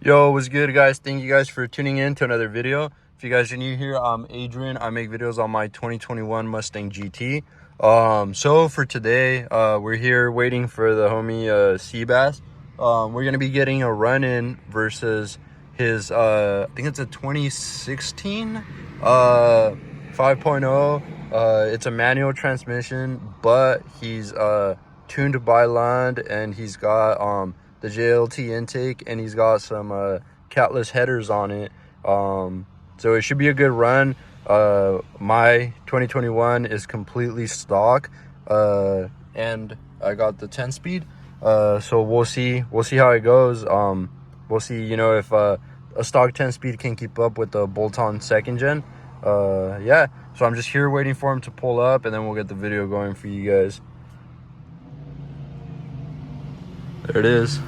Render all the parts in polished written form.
Yo, what's good, guys? Thank you guys for tuning in to another video. If you guys are new here, I'm Adrian. I make videos on my 2021 Mustang GT. So for today, we're here waiting for the homie Seabass. We're gonna be getting a run-in versus his I think it's a 2016 5.0. It's a manual transmission, but he's tuned by Lund, and he's got the JLT intake, and he's got some catless headers on it. So it should be a good run. My 2021 is completely stock, and I got the 10-speed. So we'll see how it goes. We'll see, you know, if a stock 10-speed can keep up with the bolt-on second gen. Yeah, so I'm just here waiting for him to pull up, and then we'll get the video going for you guys. There it is.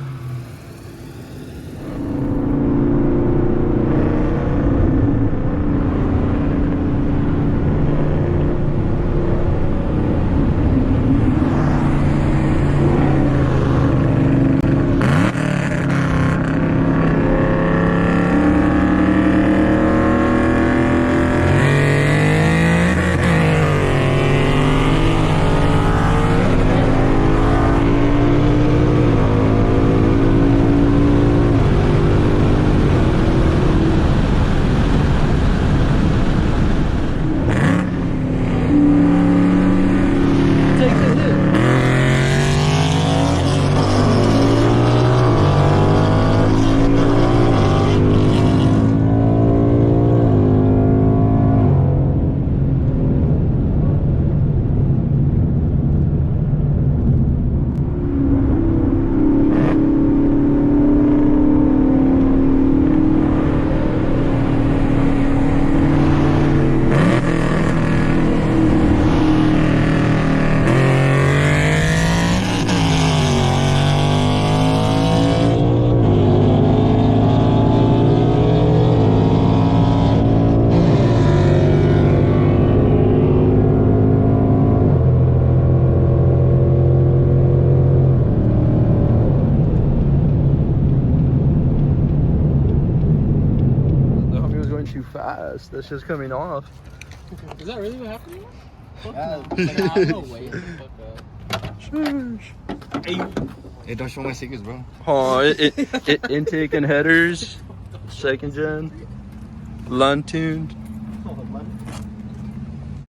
Too fast. That's just coming off. Is that really what happened? Hey, don't show my secrets, bro. Oh, intake and headers, second gen, Lund tuned.